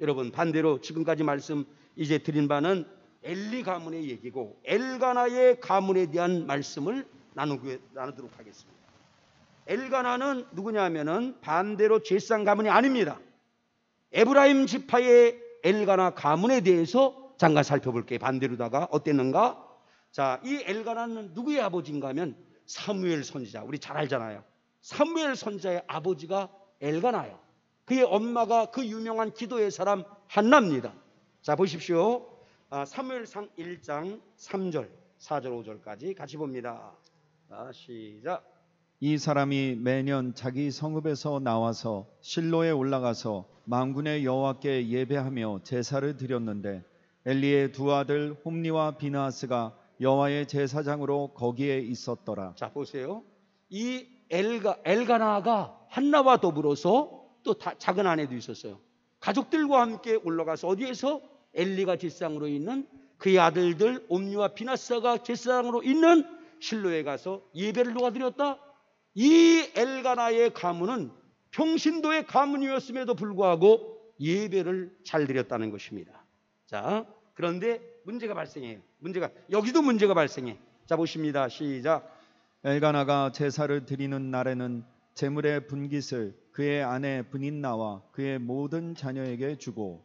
여러분 반대로 지금까지 말씀 이제 드린 바는 엘리 가문의 얘기고 엘가나의 가문에 대한 말씀을 나누도록 하겠습니다. 엘가나는 누구냐 하면은 반대로 제사장 가문이 아닙니다. 에브라임 지파의 엘가나 가문에 대해서 잠깐 살펴볼게요. 반대로다가 어땠는가? 자, 이 엘가나는 누구의 아버지인가 하면 사무엘 선지자, 우리 잘 알잖아요. 사무엘 선지자의 아버지가 엘가나예요. 그의 엄마가 그 유명한 기도의 사람 한나입니다. 자, 보십시오. 사무엘상 1장 3절, 4절, 5절까지 같이 봅니다. 자, 시작. 이 사람이 매년 자기 성읍에서 나와서 실로에 올라가서 만군의 여호와께 예배하며 제사를 드렸는데 엘리의 두 아들 홈니와 비느하스가 여호와의 제사장으로 거기에 있었더라. 자, 보세요. 이 엘가나가 한나와 더불어서 또 작은 아내도 있었어요. 가족들과 함께 올라가서 어디에서? 엘리가 제사장으로 있는 그의 아들들 옴니와 비느하스가 제사장으로 있는 실로에 가서 예배를 누가 드렸다? 이 엘가나의 가문은 평신도의 가문이었음에도 불구하고 예배를 잘 드렸다는 것입니다. 자, 그런데 문제가 발생해요. 여기도 문제가 발생해. 자, 보십니다. 시작. 엘가나가 제사를 드리는 날에는 제물의 분깃을 그의 아내 브닌나와 그의 모든 자녀에게 주고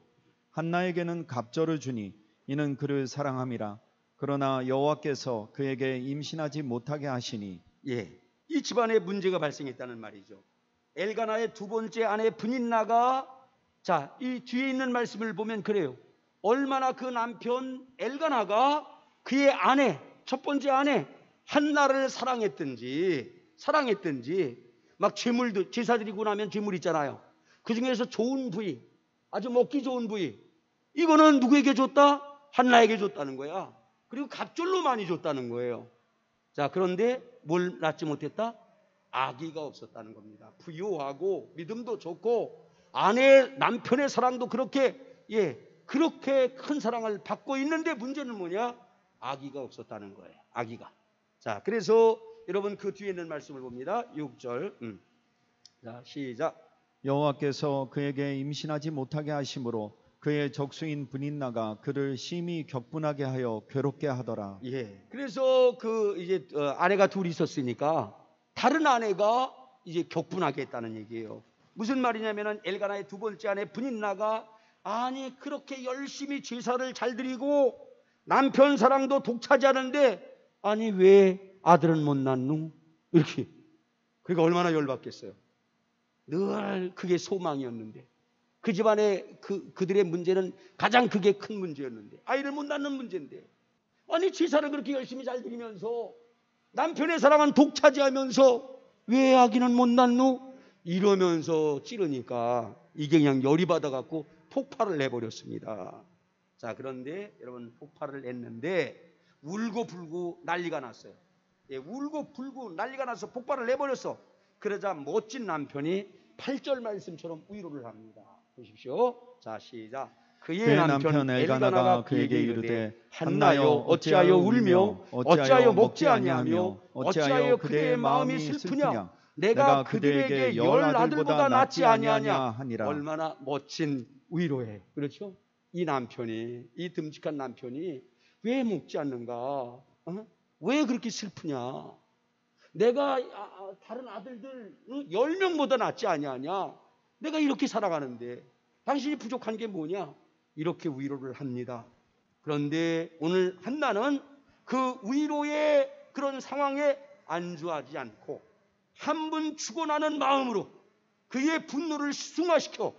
한나에게는 갑절을 주니 이는 그를 사랑함이라. 그러나 여호와께서 그에게 임신하지 못하게 하시니. 이 집안에 문제가 발생했다는 말이죠. 엘가나의 두 번째 아내 브닌나가, 자, 이 뒤에 있는 말씀을 보면 그래요. 얼마나 그 남편 엘가나가 그의 아내, 첫 번째 아내 한나를 사랑했든지 막 제물도, 제사 드리고 나면 제물 있잖아요. 그 중에서 좋은 부위, 아주 먹기 좋은 부위, 이거는 누구에게 줬다? 한나에게 줬다는 거야. 그리고 갑절로 많이 줬다는 거예요. 자, 그런데 뭘 낳지 못했다? 아기가 없었다는 겁니다. 부유하고 믿음도 좋고 남편의 사랑도 그렇게 큰 사랑을 받고 있는데 문제는 뭐냐? 아기가 없었다는 거예요. 아기가. 자, 그래서 여러분 그 뒤에 있는 말씀을 봅니다. 6절. 자, 시작. 여호와께서 그에게 임신하지 못하게 하심으로 그의 적수인 브닌나가 그를 심히 격분하게 하여 괴롭게 하더라. 그래서 이제 아내가 둘이 있었으니까 다른 아내가 이제 격분하게 했다는 얘기예요. 무슨 말이냐면은 엘가나의 두 번째 아내 브닌나가 아니 그렇게 열심히 제사를 잘 드리고 남편 사랑도 독차지하는데 아니 왜 아들은 못 낳노? 이렇게. 그러니까 얼마나 열받겠어요. 늘 그게 소망이었는데 그 집안의 그들의 문제는 가장 그게 큰 문제였는데 아이를 못 낳는 문제인데 아니 제사를 그렇게 열심히 잘 드리면서 남편의 사랑은 독차지하면서 왜 아기는 못 낳노? 이러면서 찌르니까 이게 그냥 열이 받아갖고 폭발을 해버렸습니다. 자, 그런데 여러분 폭발을 했는데 울고 불고 난리가 났어요. 울고 불고 난리가 나서 폭발을 해버렸어. 그러자 멋진 남편이 8절 말씀처럼 위로를 합니다. 보십시오. 자, 시작. 그의 남편 엘가나가 그에게 이르되 한나여 어찌하여 울며 어찌하여 먹지 아니하며 어찌하여 그대의 마음이 슬프냐? 내가 그들에게 10 아들보다 낫지 아니하냐 하니라. 얼마나 멋진 위로해. 그렇죠? 이 남편이, 이 듬직한 남편이 왜 먹지 않는가? 왜 그렇게 슬프냐? 내가 다른 아들들 10명보다 낫지 아니하냐? 내가 이렇게 살아가는데 당신이 부족한 게 뭐냐? 이렇게 위로를 합니다. 그런데 오늘 한나는 그 위로의 그런 상황에 안주하지 않고 한 분 죽어나는 마음으로 그의 분노를 승화시켜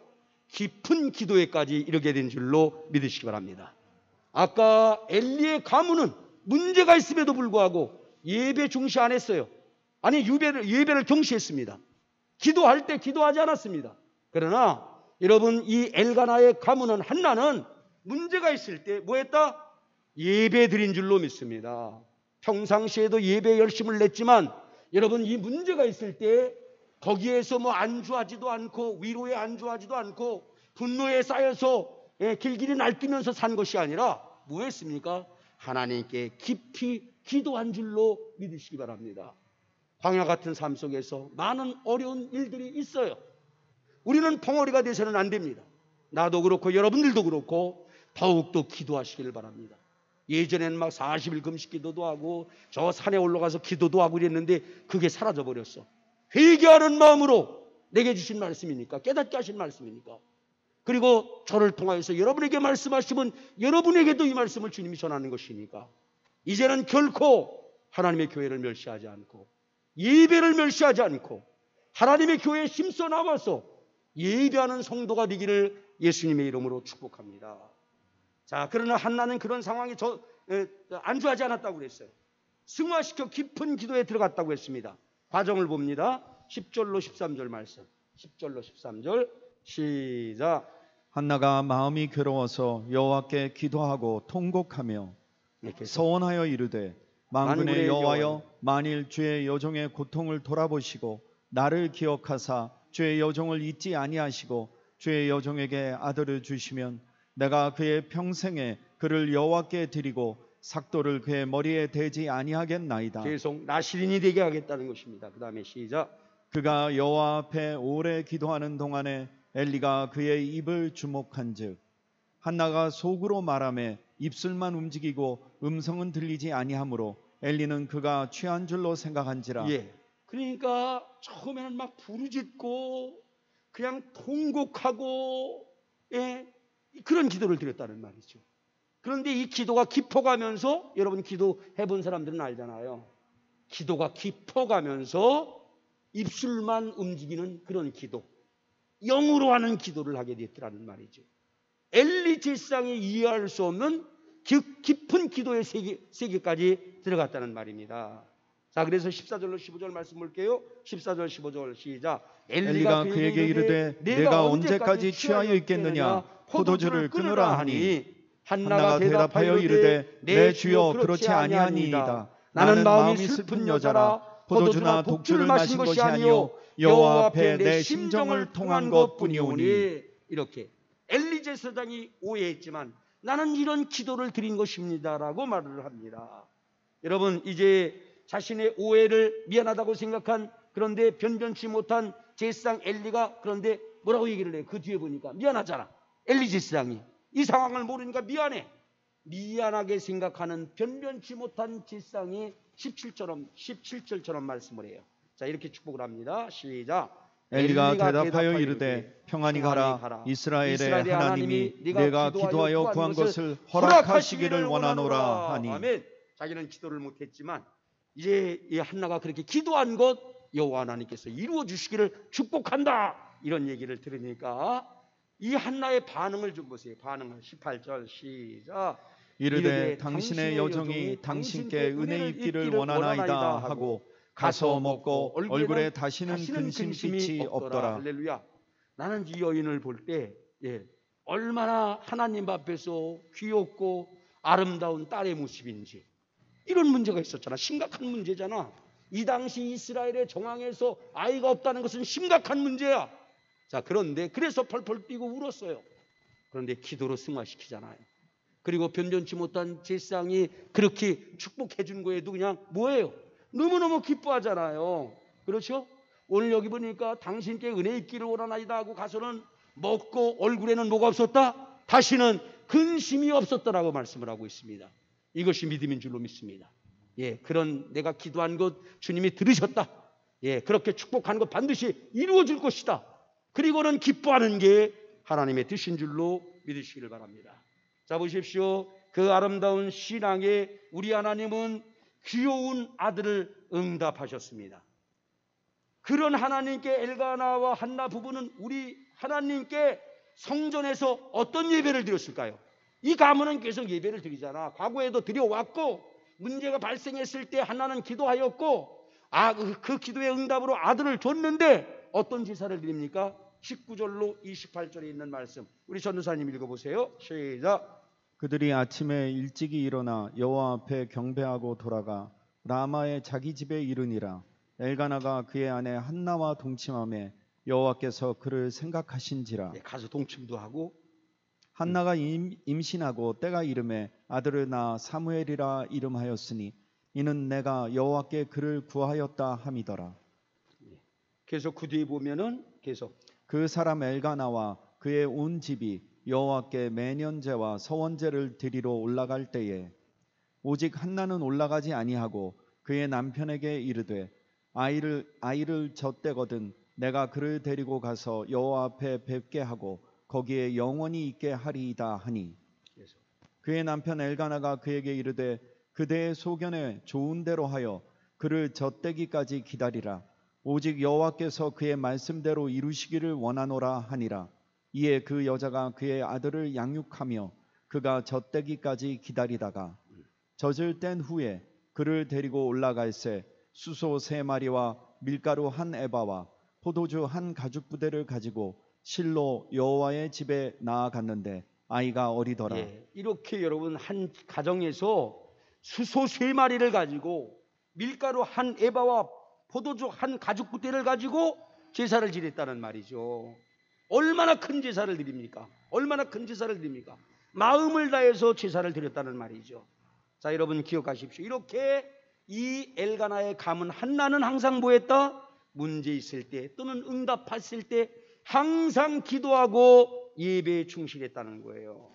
깊은 기도에까지 이르게 된 줄로 믿으시기 바랍니다. 아까 엘리의 가문은 문제가 있음에도 불구하고 예배 중시 안 했어요. 아니 예배를 경시했습니다. 기도할 때 기도하지 않았습니다. 그러나 여러분 이 엘가나의 가문은 한나는 문제가 있을 때 뭐 했다? 예배 드린 줄로 믿습니다. 평상시에도 예배에 열심을 냈지만 여러분 이 문제가 있을 때 거기에서 뭐 안주하지도 않고 위로에 안주하지도 않고 분노에 쌓여서 길길이 날뛰면서 산 것이 아니라 뭐 했습니까? 하나님께 깊이 기도한 줄로 믿으시기 바랍니다. 광야 같은 삶 속에서 많은 어려운 일들이 있어요. 우리는 벙어리가 돼서는 안 됩니다. 나도 그렇고 여러분들도 그렇고 더욱더 기도하시기를 바랍니다. 예전에는 막 40일 금식 기도도 하고 저 산에 올라가서 기도도 하고 그랬는데 그게 사라져버렸어. 회개하는 마음으로 내게 주신 말씀이니까, 깨닫게 하신 말씀이니까. 그리고 저를 통하여서 여러분에게 말씀하시면 여러분에게도 이 말씀을 주님이 전하는 것이니까 이제는 결코 하나님의 교회를 멸시하지 않고 예배를 멸시하지 않고 하나님의 교회에 힘써 나와서 예배하는 성도가 되기를 예수님의 이름으로 축복합니다. 자, 그러나 한나는 그런 상황에 안주하지 않았다고 그랬어요. 승화시켜 깊은 기도에 들어갔다고 했습니다. 과정을 봅니다. 10절로 13절 말씀. 10절로 13절 시작. 한나가 마음이 괴로워서 여호와께 기도하고 통곡하며 서원하여 이르되 만군의 여호와여, 만일 주의 여종의 고통을 돌아보시고 나를 기억하사 주의 여종을 잊지 아니하시고 주의 여종에게 아들을 주시면 내가 그의 평생에 그를 여호와께 드리고 삭도를 그의 머리에 대지 아니하겠나이다. 계속 나시린이 되게 하겠다는 것입니다. 그 다음에 시작. 그가 여호와 앞에 오래 기도하는 동안에 엘리가 그의 입을 주목한즉 한나가 속으로 말하며 입술만 움직이고 음성은 들리지 아니하므로 엘리는 그가 취한 줄로 생각한지라. 그러니까 처음에는 막 부르짖고 그냥 통곡하고 그런 기도를 드렸다는 말이죠. 그런데 이 기도가 깊어가면서, 여러분 기도해 본 사람들은 알잖아요. 기도가 깊어가면서 입술만 움직이는 그런 기도, 영으로 하는 기도를 하게 됐더라는 말이죠. 엘리 제사장이 이해할 수 없는 깊은 기도의 세계까지 들어갔다는 말입니다. 자, 그래서 14절로 15절 말씀 볼게요. 14절 15절 시작. 엘리가 그에게 이르되 내가 언제까지 취하여 있겠느냐, 포도주를 끊으라 하니 한나가 대답하여 이르되 내 주여 그렇지 아니하니이다. 나는 마음이 슬픈 여자라 포도주나 독주를 마신 것이 아니요 여호와 앞에 내 심정을 통한 것뿐이오니. 이렇게 엘리 제사장이 오해했지만 나는 이런 기도를 드린 것입니다라고 말을 합니다. 여러분, 이제 자신의 오해를 미안하다고 생각한, 그런데 변변치 못한 제사장 엘리가 그런데 뭐라고 얘기를 해요? 그 뒤에 보니까 미안하잖아. 엘리 제사장이 이 상황을 모르니까 미안해. 미안하게 생각하는 변변치 못한 제사장이 17절처럼 말씀을 해요. 자, 이렇게 축복을 합니다. 시작. 엘리가 대답하여 이르되 평안히 가라. 이스라엘의 하나님이 내가 기도하여 구한 것을 허락하시기를 원하노라 하니. 아멘. 자기는 기도를 못했지만 이제 이 한나가 그렇게 기도한 것 여호와 하나님께서 이루어 주시기를 축복한다, 이런 얘기를 들으니까 이 한나의 반응을 좀 보세요. 반응을 18절 시작. 이르되 당신의 여종이 당신께 은혜 입기를 원하나이다 하고 가서 먹고 얼굴에 다시는 근심빛이 없더라. 할렐루야. 나는 이 여인을 볼 때 얼마나 하나님 앞에서 귀엽고 아름다운 딸의 모습인지, 이런 문제가 있었잖아. 심각한 문제잖아. 이 당시 이스라엘의 정황에서 아이가 없다는 것은 심각한 문제야. 자, 그런데 그래서 펄펄 뛰고 울었어요. 그런데 기도로 승화시키잖아요. 그리고 변변치 못한 제사장이 그렇게 축복해 준 거에도 그냥 뭐예요? 너무너무 기뻐하잖아요. 그렇죠? 오늘 여기 보니까 당신께 은혜 있기를 원하나이다 하고 가서는 먹고 얼굴에는 뭐가 없었다? 다시는 근심이 없었다라고 말씀을 하고 있습니다. 이것이 믿음인 줄로 믿습니다. 그런 내가 기도한 것 주님이 들으셨다. 그렇게 축복한 것 반드시 이루어질 것이다. 그리고는 기뻐하는 게 하나님의 뜻인 줄로 믿으시기를 바랍니다. 자, 보십시오. 그 아름다운 신앙에 우리 하나님은 귀여운 아들을 응답하셨습니다. 그런 하나님께 엘가나와 한나 부부는 우리 하나님께 성전에서 어떤 예배를 드렸을까요? 이 가문은 계속 예배를 드리잖아. 과거에도 드려왔고, 문제가 발생했을 때 한나는 기도하였고, 그 기도의 응답으로 아들을 줬는데 어떤 제사를 드립니까? 19절로 28절에 있는 말씀, 우리 전도사님 읽어보세요. 시작. 그들이 아침에 일찍이 일어나 여호와 앞에 경배하고 돌아가 라마의 자기 집에 이르니라. 엘가나가 그의 아내 한나와 동침하며 여호와께서 그를 생각하신지라. 가서 동침도 하고. 한나가 임신하고 때가 이름에 아들을 낳아 사무엘이라 이름하였으니 이는 내가 여호와께 그를 구하였다 함이더라. 계속 그 뒤에 보면은 계속 그 사람 엘가나와 그의 온 집이 여호와께 매년제와 서원제를 드리러 올라갈 때에 오직 한나는 올라가지 아니하고 그의 남편에게 이르되 아이를 젖대거든 내가 그를 데리고 가서 여호와 앞에 뵙게 하고 거기에 영원히 있게 하리이다 하니. 그의 남편 엘가나가 그에게 이르되 그대의 소견에 좋은 대로 하여 그를 젖대기까지 기다리라. 오직 여호와께서 그의 말씀대로 이루시기를 원하노라 하니라. 이에 그 여자가 그의 아들을 양육하며 그가 젖대기까지 기다리다가 젖을 뗀 후에 그를 데리고 올라갈새 수소 3마리와 밀가루 1에바와 포도주 1가죽부대를 가지고 실로 여호와의 집에 나아갔는데 아이가 어리더라. 이렇게 여러분 한 가정에서 수소 3마리를 가지고 밀가루 1에바와 포도주 1가죽부대를 가지고 제사를 지냈다는 말이죠. 얼마나 큰 제사를 드립니까? 얼마나 큰 제사를 드립니까? 마음을 다해서 제사를 드렸다는 말이죠. 자, 여러분 기억하십시오. 이렇게 이 엘가나의 가문 한나는 항상 뭐했다? 문제 있을 때 또는 응답했을 때 항상 기도하고 예배에 충실했다는 거예요.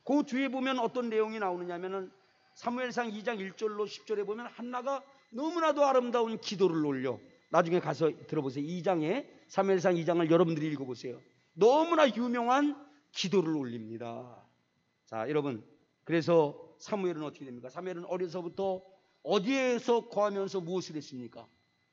그 뒤에 보면 어떤 내용이 나오느냐면은 사무엘상 2장 1절로 10절에 보면 한나가 너무나도 아름다운 기도를 올려. 나중에 가서 들어보세요. 2장에 사무엘상 2장을 여러분들이 읽어보세요. 너무나 유명한 기도를 올립니다. 자, 여러분, 그래서 사무엘은 어떻게 됩니까? 사무엘은 어려서부터 어디에서 거하면서 무엇을 했습니까?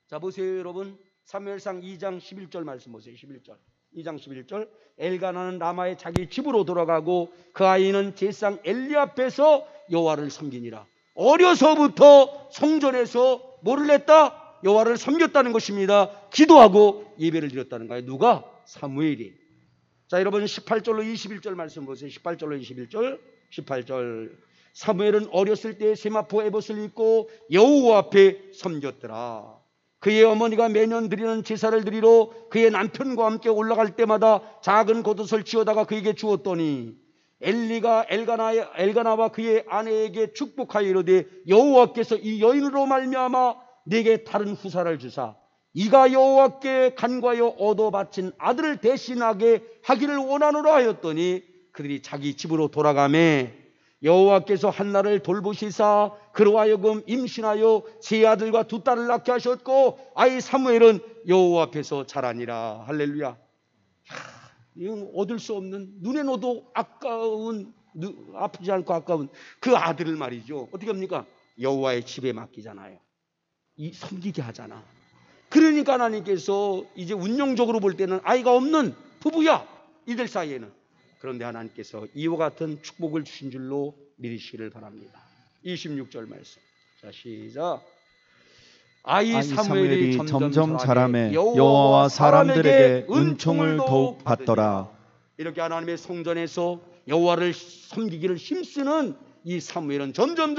자, 보세요 여러분. 사무엘상 2장 11절 말씀 보세요. 11절. 2장 11절. 엘가나는 라마의 자기 집으로 돌아가고 그 아이는 제사장 엘리 앞에서 여호와를 섬기니라. 어려서부터 성전에서 뭐를 했다? 여호와를 섬겼다는 것입니다. 기도하고 예배를 드렸다는 거예요. 누가? 사무엘이. 자, 여러분 18절로 21절 말씀 보세요. 18절로 21절. 18절. 사무엘은 어렸을 때 세마포 에봇을 입고 여호와 앞에 섬겼더라. 그의 어머니가 매년 드리는 제사를 드리러 그의 남편과 함께 올라갈 때마다 작은 겉옷을 지어다가 그에게 주었더니 엘리가 엘가나와 그의 아내에게 축복하여 이르되 여호와께서 이 여인으로 말미암아 내게 다른 후사를 주사 이가 여호와께 간과하여 얻어 바친 아들을 대신하게 하기를 원하노라 하였더니 그들이 자기 집으로 돌아가매 여호와께서 한나를 돌보시사 그로 하여금 임신하여 3아들과 2딸을 낳게 하셨고 아이 사무엘은 여호와 앞에서 자라니라. 할렐루야. 이건 얻을 수 없는 눈에 넣어도 아까운 아프지 않고 아까운 그 아들을 말이죠. 어떻게 합니까? 여호와의 집에 맡기잖아요. 섬기게 하잖아. 그러니까 하나님께서 이제 운영적으로 볼 때는 아이가 없는 부부야 이들 사이에는. 그런데 하나님께서 이와 같은 축복을 주신 줄로 믿으시기를 바랍니다. 26절 말씀. 자, 시작. 아이 사무엘이 점점 자라매 여호와와 사람들에게 은총을 더욱 받더라. 이렇게 하나님의 성전에서 여호와를 섬기기를 힘쓰는 이 사무엘은 점점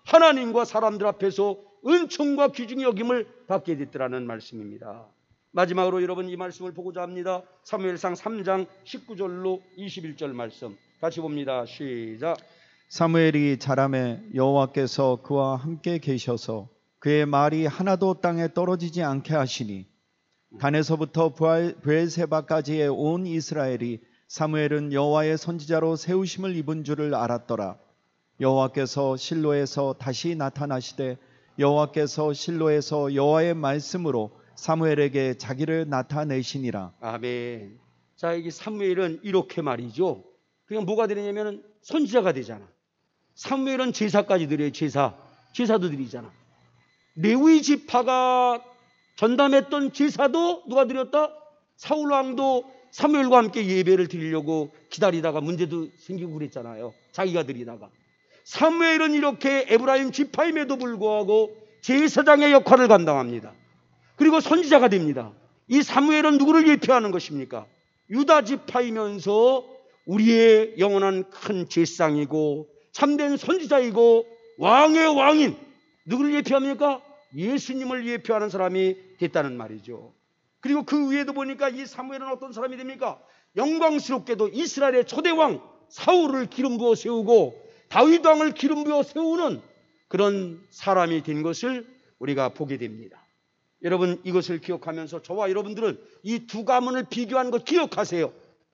하나님과 사람들 앞에서 은총과 귀중히 여김을 받게 됐더라는 말씀입니다. 마지막으로 여러분 이 말씀을 보고자 합니다. 사무엘상 3장 19절로 21절 말씀 같이 봅니다. 시작. 사무엘이 자라매 여호와께서 그와 함께 계셔서 그의 말이 하나도 땅에 떨어지지 않게 하시니 단에서부터 브엘세바까지의 온 이스라엘이 사무엘은 여호와의 선지자로 세우심을 입은 줄을 알았더라. 여호와께서 실로에서 다시 나타나시되 여호와께서 실로에서 여호와의 말씀으로 사무엘에게 자기를 나타내시니라. 아멘. 자, 여기 사무엘은 이렇게 말이죠. 그냥 뭐가 되느냐면 선지자가 되잖아. 사무엘은 제사까지 드려요. 제사도 드리잖아. 레위 지파가 전담했던 제사도 누가 드렸다? 사울 왕도 사무엘과 함께 예배를 드리려고 기다리다가 문제도 생기고 그랬잖아요. 자기가 드리다가. 사무엘은 이렇게 에브라임 지파임에도 불구하고 제사장의 역할을 감당합니다. 그리고 선지자가 됩니다. 이 사무엘은 누구를 예표하는 것입니까? 유다 지파이면서 우리의 영원한 큰 제사장이고 참된 선지자이고 왕의 왕인 누구를 예표합니까? 예수님을 예표하는 사람이 됐다는 말이죠. 그리고 그 위에도 보니까 이 사무엘은 어떤 사람이 됩니까? 영광스럽게도 이스라엘의 초대왕 사울을 기름 부어 세우고 다윗 왕을 기름 부어 세우는 그런 사람이 된 것을 우리가 보게 됩니다. 여러분 이것을 기억하면서 저와 여러분들은 이 두 가문을 비교한 것 기억하세요.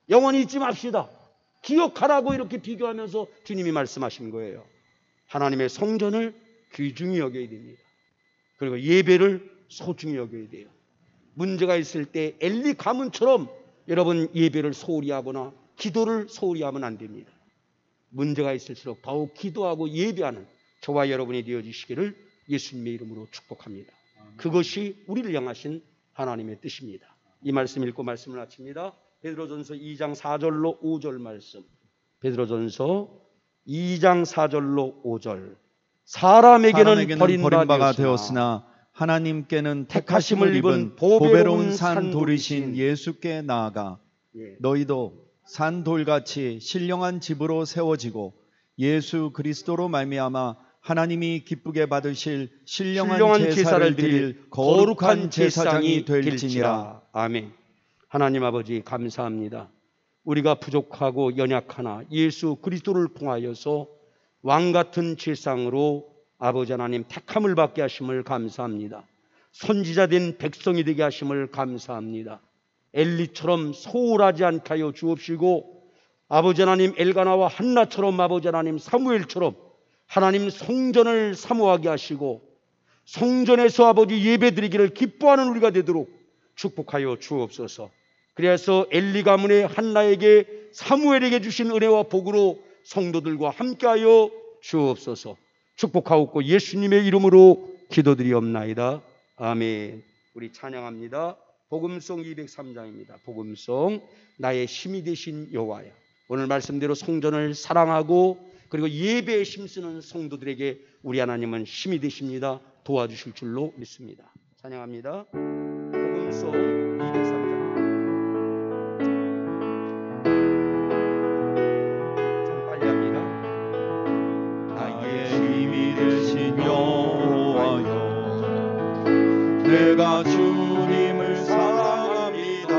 영원히 잊지 맙시다. 기억하라고 이렇게 비교하면서 주님이 말씀하신 거예요. 하나님의 성전을 귀중히 여겨야 됩니다. 그리고 예배를 소중히 여겨야 돼요. 문제가 있을 때 엘리 가문처럼 여러분 예배를 소홀히 하거나 기도를 소홀히 하면 안 됩니다. 문제가 있을수록 더욱 기도하고 예배하는 저와 여러분이 되어주시기를 예수님의 이름으로 축복합니다. 그것이 우리를 향하신 하나님의 뜻입니다. 이 말씀 읽고 말씀을 마칩니다. 베드로전서 2장 4절로 5절 말씀. 베드로전서 2장 4절로 5절. 사람에게는 버린 바가 되었으나 하나님께는 택하심을 입은 보배로운 산 돌이신 예수께 나아가 너희도 산 돌같이 신령한 집으로 세워지고 예수 그리스도로 말미암아 하나님이 기쁘게 받으실 신령한 제사를 드릴 거룩한 제사장이 될지니라. 아멘. 하나님 아버지 감사합니다. 우리가 부족하고 연약하나 예수 그리스도를 통하여서 왕같은 제사장으로 아버지 하나님 택함을 받게 하심을 감사합니다. 선지자된 백성이 되게 하심을 감사합니다. 엘리처럼 소홀하지 않게 하여 주옵시고 아버지 하나님 엘가나와 한나처럼 아버지 하나님 사무엘처럼 하나님 성전을 사모하게 하시고 성전에서 아버지 예배드리기를 기뻐하는 우리가 되도록 축복하여 주옵소서. 그래서 엘리 가문의 한나에게 사무엘에게 주신 은혜와 복으로 성도들과 함께하여 주옵소서. 축복하옵고 예수님의 이름으로 기도드리옵나이다. 아멘. 우리 찬양합니다. 복음송 203장입니다. 복음송 나의 힘이 되신 여호와여. 오늘 말씀대로 성전을 사랑하고 그리고 예배에 힘쓰는 성도들에게 우리 하나님은 힘이 되십니다. 도와주실 줄로 믿습니다. 찬양합니다. 복음송 203장. 좀 빨리 합니다. 나의 힘이 되신 여호와여, 내가 주님을 사랑합니다.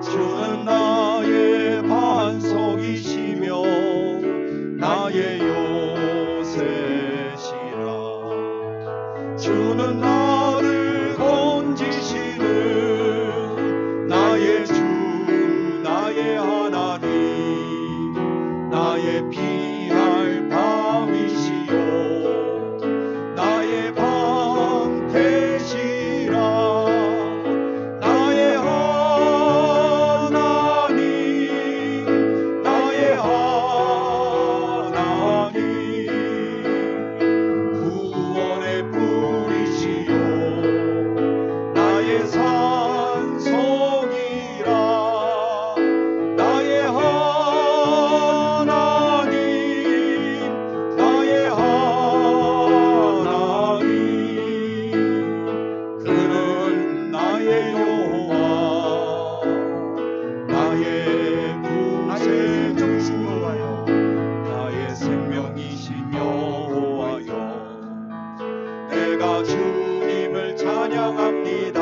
주는 나의 반석이시며 나의 요새시라. 주는 나를 건지시는 나의 주, 나의 하나님, 나의 피할 밤이시요 나의 방 되시라. 나의 하나님, 나의 하나님, 구원의 뿌리시요 나의 산성이라. 나의 하나님, 나의 하나님, 그는 나의 여호와, 나의 구세주신 여호와여, 나의 생명이신 여호와여. 내가 주님을 찬양합니다.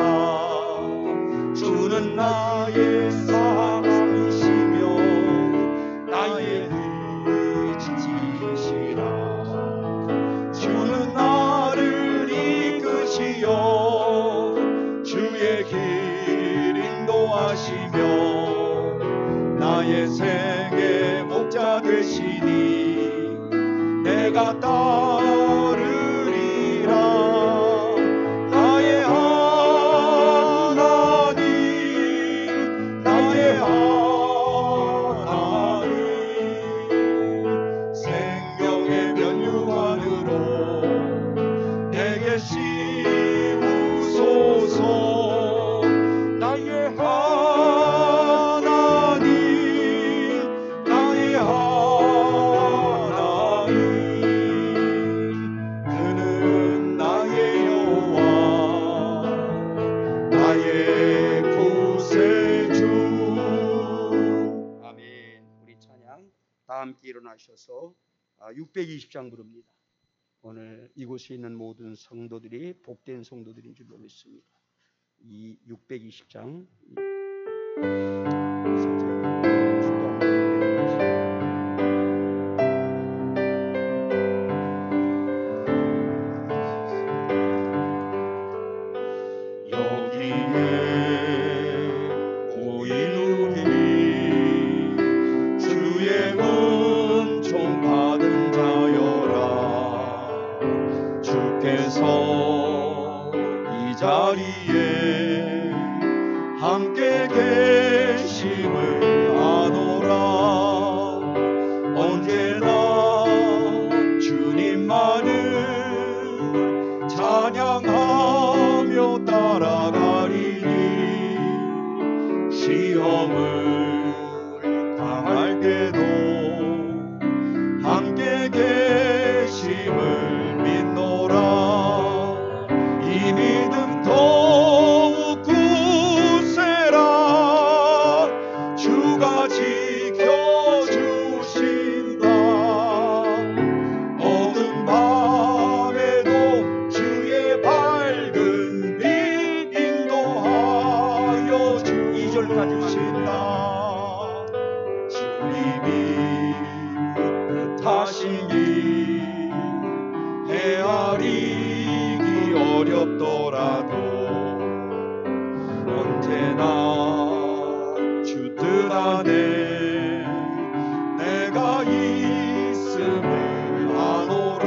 주는 나의 사랑이시며 나의 의지시라. 주는 나를 이끄시어 주의 길 인도하시며 나의 생의 목자 되시니 내가 따르리라. 나의 하나님, 나의 하나님, 생명의 면류관으로 내게 씌우소서. 나의 하나님, 나의 하나님, 그는 나의 여호와, 나의 구세주. 아멘. 우리 찬양 다 함께 일어나셔서 620장 부릅니다. 오늘 이곳에 있는 모든 성도들이 복된 성도들인 줄로 믿습니다. 이 620장 이 자리에 함께 계심을 아노라. 언제나 주님만을 찬양하며 따라가리니 시험을 당할 때도 함께 계심을 믿노라. 이 믿음 더욱 굳세라. 주가 지켜주신다. 어두운 밤에도 주의 밝은 빛 인도하여 주신다. 주님이 뜻하시니 헤아리기 어렵더라도 언제나 주 뜻 안에 내가 있음을 아노라.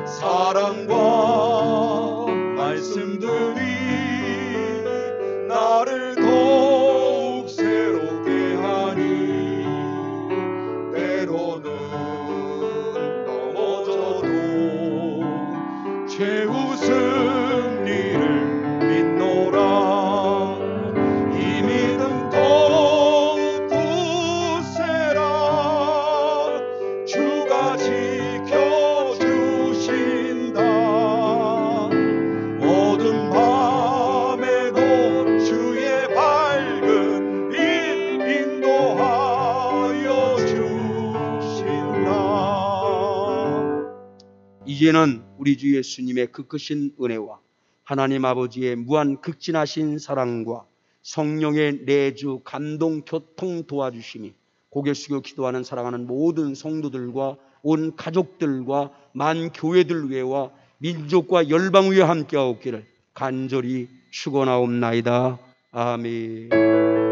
사랑과 말씀들이 나를 더욱 새롭게 하니 때로는 넘어져도 최우승 일을 믿노라. 이 믿음 더욱 굳세라. 주가 지켜주신다. 어두운 밤에도 주의 밝은 빛 인도하여 주신다. 이제는 우리 주 예수님의 그 크신 은혜와 하나님 아버지의 무한 극진하신 사랑과 성령의 내주 감동 교통 도와주심이 고개 숙여 기도하는 사랑하는 모든 성도들과 온 가족들과 만 교회들 위에와 민족과 열방 위에 함께하옵기를 간절히 축원하옵나이다. 아멘.